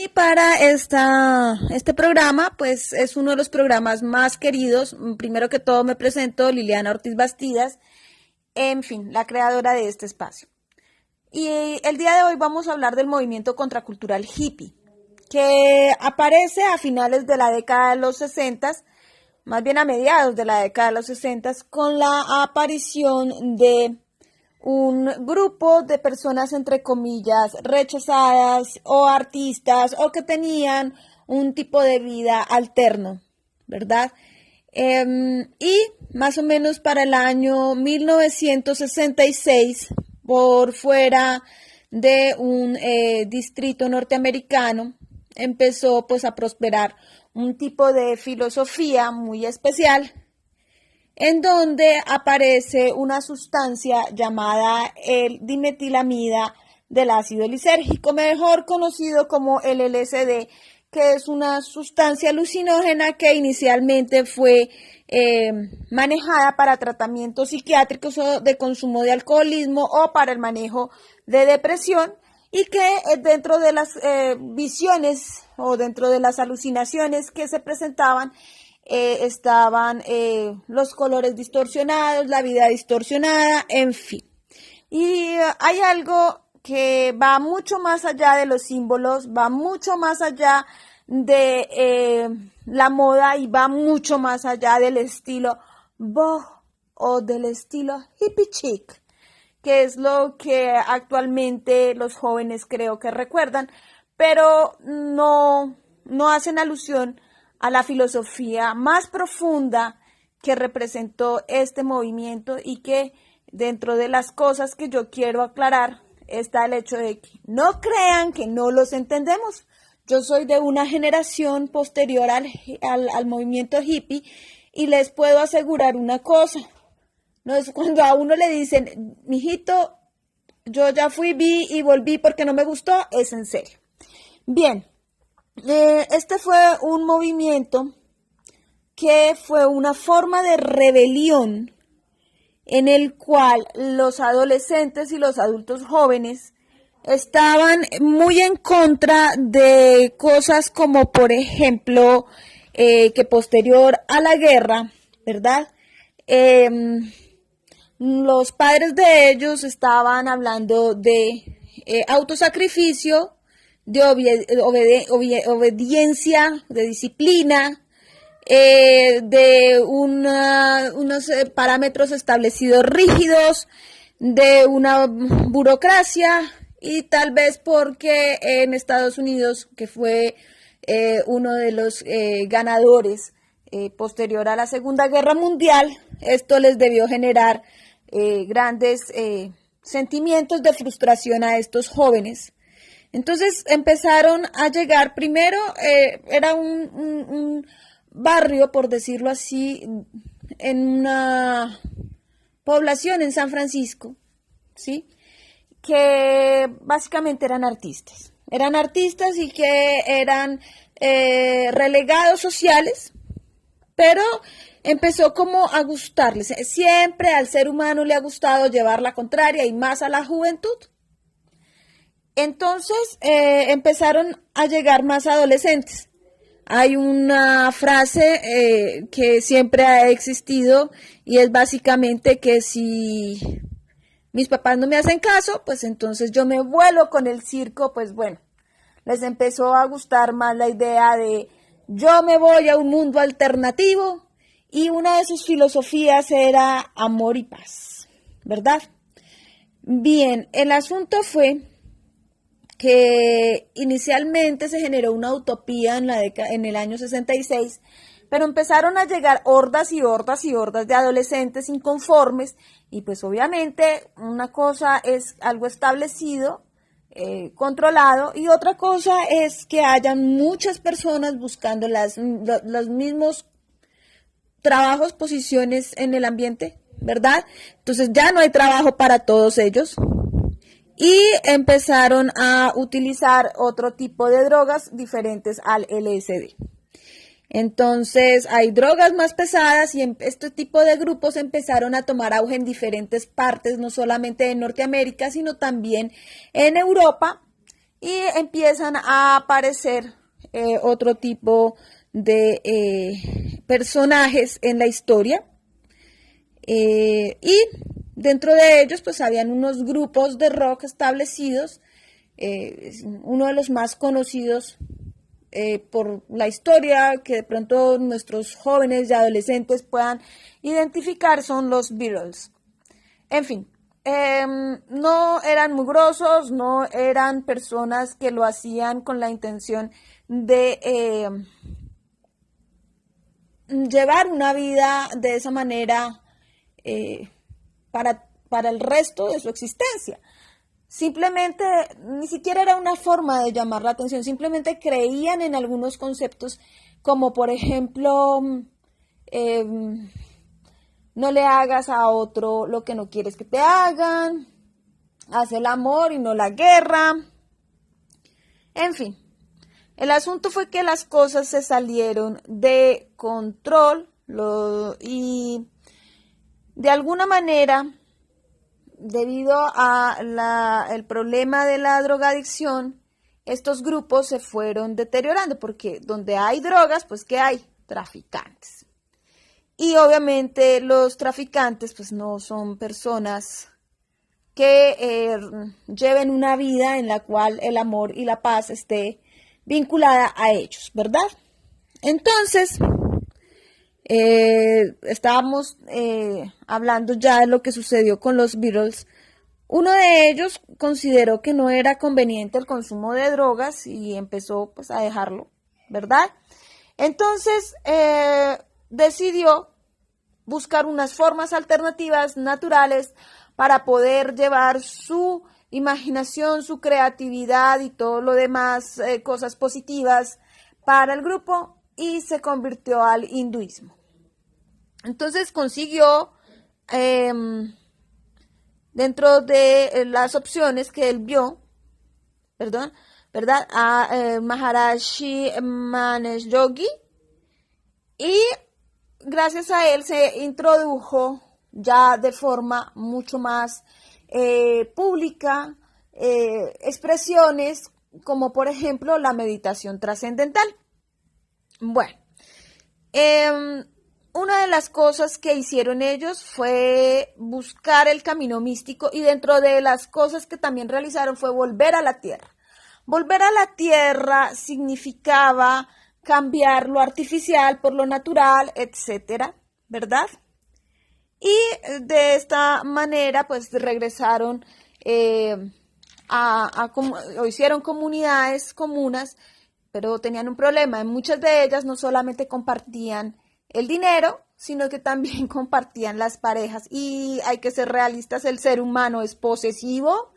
Y para este programa, pues es uno de los programas más queridos. Primero que todo me presento, Liliana Ortiz Bastidas, en fin, la creadora de este espacio. Y el día de hoy vamos a hablar del movimiento contracultural hippie, que aparece a finales de la década de los 60, más bien a mediados de la década de los 60, con la aparición de un grupo de personas, entre comillas, rechazadas o artistas o que tenían un tipo de vida alterno, ¿verdad? Y más o menos para el año 1966, por fuera de un distrito norteamericano, empezó pues a prosperar un tipo de filosofía muy especial, en donde aparece una sustancia llamada el dimetilamida del ácido lisérgico, mejor conocido como el LSD, que es una sustancia alucinógena que inicialmente fue manejada para tratamientos psiquiátricos o de consumo de alcoholismo o para el manejo de depresión, y que dentro de las visiones o dentro de las alucinaciones que se presentaban, estaban los colores distorsionados, la vida distorsionada, en fin. Y hay algo que va mucho más allá de los símbolos, va mucho más allá de la moda y va mucho más allá del estilo boho o del estilo hippie chic, que es lo que actualmente los jóvenes creo que recuerdan, pero no hacen alusión a la filosofía más profunda que representó este movimiento, y que dentro de las cosas que yo quiero aclarar está el hecho de que no crean que no los entendemos. Yo soy de una generación posterior al movimiento hippie y les puedo asegurar una cosa. No es cuando a uno le dicen, mijito, yo ya fui, vi y volví porque no me gustó, es en serio. Bien. Este fue un movimiento que fue una forma de rebelión en el cual los adolescentes y los adultos jóvenes estaban muy en contra de cosas como, por ejemplo, que posterior a la guerra, ¿verdad? Los padres de ellos estaban hablando de autosacrificio, de obediencia, de disciplina, de unos parámetros establecidos rígidos, de una burocracia, y tal vez porque en Estados Unidos, que fue uno de los ganadores posterior a la Segunda Guerra Mundial, esto les debió generar grandes sentimientos de frustración a estos jóvenes. Entonces empezaron a llegar, primero era un barrio, por decirlo así, en una población en San Francisco, ¿sí? Que básicamente eran artistas y que eran relegados sociales, pero empezó como a gustarles. Siempre al ser humano le ha gustado llevar la contraria, y más a la juventud. Entonces empezaron a llegar más adolescentes. Hay una frase que siempre ha existido, y es básicamente que si mis papás no me hacen caso, pues entonces yo me vuelo con el circo. Pues bueno, les empezó a gustar más la idea de yo me voy a un mundo alternativo, y una de sus filosofías era amor y paz, ¿verdad? Bien, el asunto fue que inicialmente se generó una utopía en el año 66, pero empezaron a llegar hordas y hordas y hordas de adolescentes inconformes, y pues obviamente una cosa es algo establecido, controlado, y otra cosa es que hayan muchas personas buscando los mismos trabajos, posiciones en el ambiente, ¿verdad? Entonces ya no hay trabajo para todos ellos. Y empezaron a utilizar otro tipo de drogas diferentes al LSD. Entonces hay drogas más pesadas, y este tipo de grupos empezaron a tomar auge en diferentes partes, no solamente en Norteamérica, sino también en Europa, y empiezan a aparecer otro tipo de personajes en la historia. Y dentro de ellos pues habían unos grupos de rock establecidos, uno de los más conocidos por la historia que de pronto nuestros jóvenes y adolescentes puedan identificar son los Beatles. En fin, no eran mugrosos, no eran personas que lo hacían con la intención de llevar una vida de esa manera para el resto de su existencia. Simplemente, ni siquiera era una forma de llamar la atención, simplemente creían en algunos conceptos como por ejemplo, no le hagas a otro lo que no quieres que te hagan, haz el amor y no la guerra, en fin. El asunto fue que las cosas se salieron de control y de alguna manera, debido a el problema de la drogadicción, estos grupos se fueron deteriorando, porque donde hay drogas, pues ¿qué hay? Traficantes. Y obviamente los traficantes pues no son personas que lleven una vida en la cual el amor y la paz esté vinculada a ellos, ¿verdad? Entonces, estábamos hablando ya de lo que sucedió con los Beatles. Uno de ellos consideró que no era conveniente el consumo de drogas y empezó pues a dejarlo, ¿verdad? Entonces decidió buscar unas formas alternativas naturales para poder llevar su imaginación, su creatividad y todo lo demás, cosas positivas para el grupo, y se convirtió al hinduismo. Entonces consiguió, dentro de las opciones que él vio, ¿verdad? A Maharishi Mahesh Yogi, y gracias a él se introdujo ya de forma mucho más pública expresiones como por ejemplo la meditación trascendental. Bueno, una de las cosas que hicieron ellos fue buscar el camino místico, y dentro de las cosas que también realizaron fue volver a la tierra. Volver a la tierra significaba cambiar lo artificial por lo natural, etcétera, ¿verdad? Y de esta manera pues regresaron o hicieron comunidades, comunas, pero tenían un problema. En muchas de ellas no solamente compartían el dinero, sino que también compartían las parejas. Y hay que ser realistas, el ser humano es posesivo,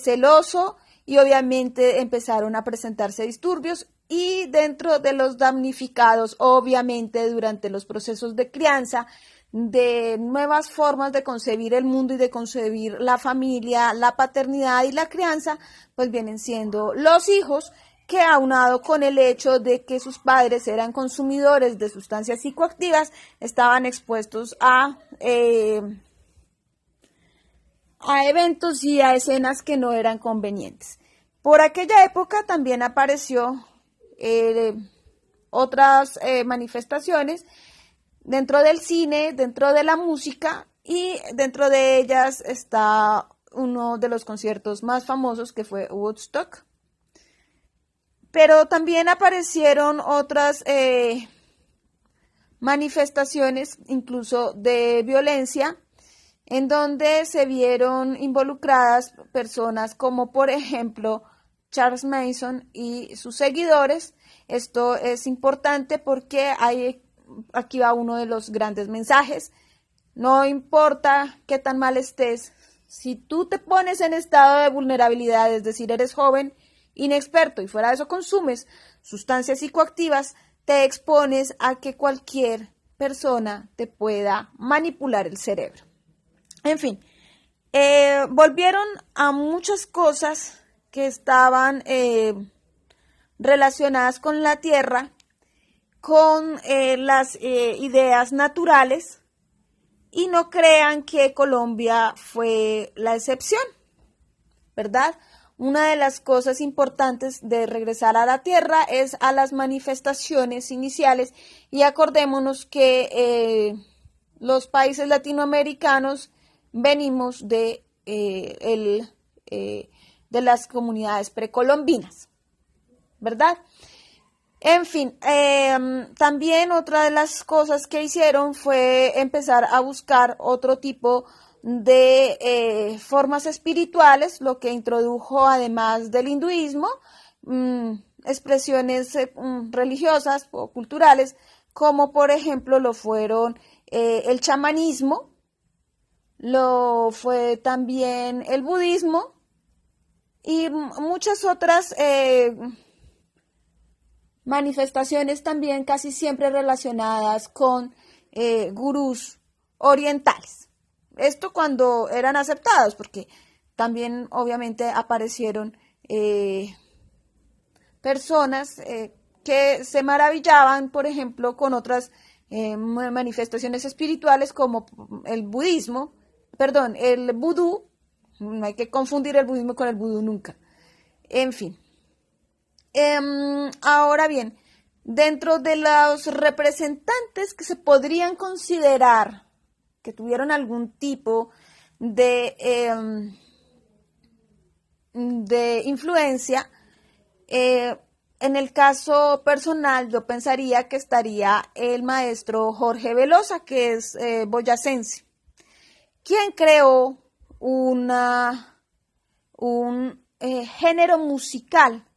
celoso, y obviamente empezaron a presentarse disturbios. Y dentro de los damnificados, obviamente durante los procesos de crianza, de nuevas formas de concebir el mundo y de concebir la familia, la paternidad y la crianza, pues vienen siendo los hijos, que aunado con el hecho de que sus padres eran consumidores de sustancias psicoactivas, estaban expuestos a eventos y a escenas que no eran convenientes. Por aquella época también apareció otras manifestaciones dentro del cine, dentro de la música, y dentro de ellas está uno de los conciertos más famosos, que fue Woodstock. Pero también aparecieron otras manifestaciones, incluso de violencia, en donde se vieron involucradas personas como, por ejemplo, Charles Manson y sus seguidores. Esto es importante porque aquí va uno de los grandes mensajes. No importa qué tan mal estés, si tú te pones en estado de vulnerabilidad, es decir, eres joven, inexperto y fuera de eso consumes sustancias psicoactivas, te expones a que cualquier persona te pueda manipular el cerebro. En fin, volvieron a muchas cosas que estaban relacionadas con la tierra, con las ideas naturales, y no crean que Colombia fue la excepción, ¿verdad? una de las cosas importantes de regresar a la tierra es a las manifestaciones iniciales y acordémonos que los países latinoamericanos venimos de las comunidades precolombinas, ¿verdad? En fin, también otra de las cosas que hicieron fue empezar a buscar otro tipo de formas espirituales, lo que introdujo, además del hinduismo, expresiones religiosas o culturales, como por ejemplo lo fueron el chamanismo, lo fue también el budismo y muchas otras manifestaciones también casi siempre relacionadas con gurús orientales. Esto cuando eran aceptados, porque también obviamente aparecieron personas que se maravillaban, por ejemplo, con otras manifestaciones espirituales como el budismo, perdón, el vudú. No hay que confundir el budismo con el vudú nunca. En fin. Ahora bien, dentro de los representantes que se podrían considerar que tuvieron algún tipo de influencia, en el caso personal yo pensaría que estaría el maestro Jorge Velosa, que es boyacense, quien creó un género musical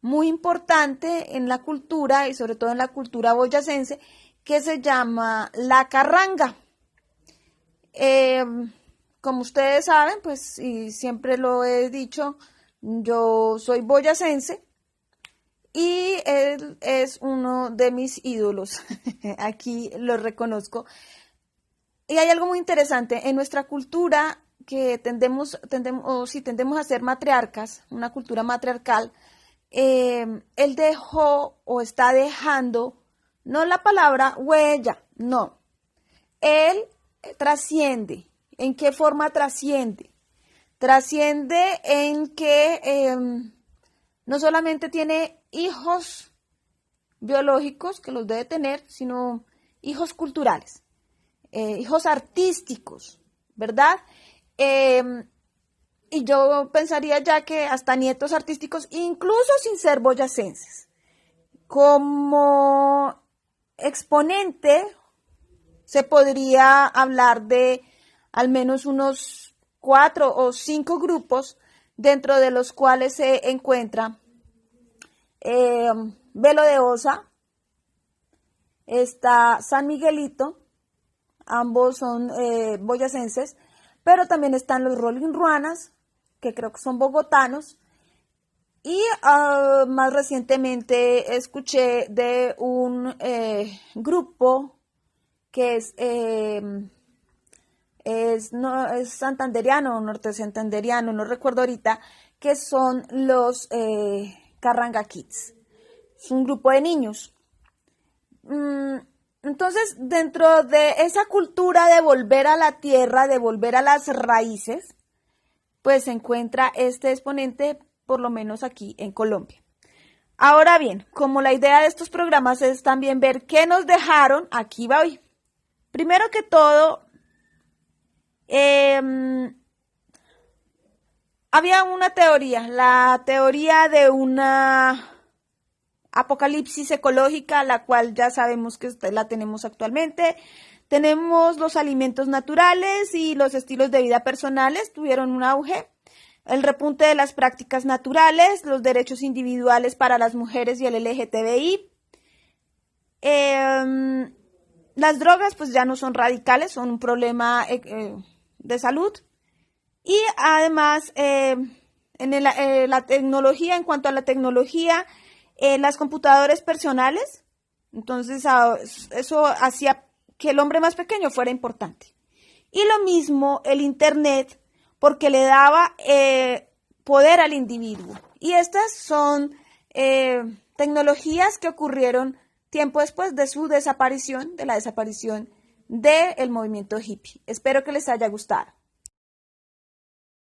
muy importante en la cultura y sobre todo en la cultura boyacense, que se llama la carranga. Como ustedes saben, pues, y siempre lo he dicho, yo soy boyacense y él es uno de mis ídolos. Aquí lo reconozco. Y hay algo muy interesante en nuestra cultura que tendemos a ser matriarcas, una cultura matriarcal. Él dejó o está dejando, no la palabra huella, no. Él trasciende. ¿En qué forma trasciende? Trasciende en que no solamente tiene hijos biológicos, que los debe tener, sino hijos culturales, hijos artísticos, ¿verdad? Y yo pensaría ya que hasta nietos artísticos, incluso sin ser boyacenses. Como exponente, se podría hablar de al menos unos 4 o 5 grupos, dentro de los cuales se encuentra Velo de Osa, está San Miguelito, ambos son boyacenses, pero también están los Rolling Ruanas, que creo que son bogotanos, y más recientemente escuché de un grupo que es santanderiano, norte santanderiano, no recuerdo ahorita, que son los Carranga Kids. Es un grupo de niños. Entonces, dentro de esa cultura de volver a la tierra, de volver a las raíces, pues se encuentra este exponente, por lo menos aquí en Colombia. Ahora bien, como la idea de estos programas es también ver qué nos dejaron, aquí va hoy. Primero que todo, había una teoría, la teoría de una apocalipsis ecológica, la cual ya sabemos que la tenemos actualmente. Tenemos los alimentos naturales y los estilos de vida personales tuvieron un auge. El repunte de las prácticas naturales, los derechos individuales para las mujeres y el LGTBI. Las drogas pues ya no son radicales, son un problema de salud. Y además la tecnología, en cuanto a la tecnología, las computadoras personales, entonces eso hacía que el hombre más pequeño fuera importante. Y lo mismo el Internet, porque le daba poder al individuo. Y estas son tecnologías que ocurrieron tiempo después de su desaparición, de la desaparición del movimiento hippie. Espero que les haya gustado.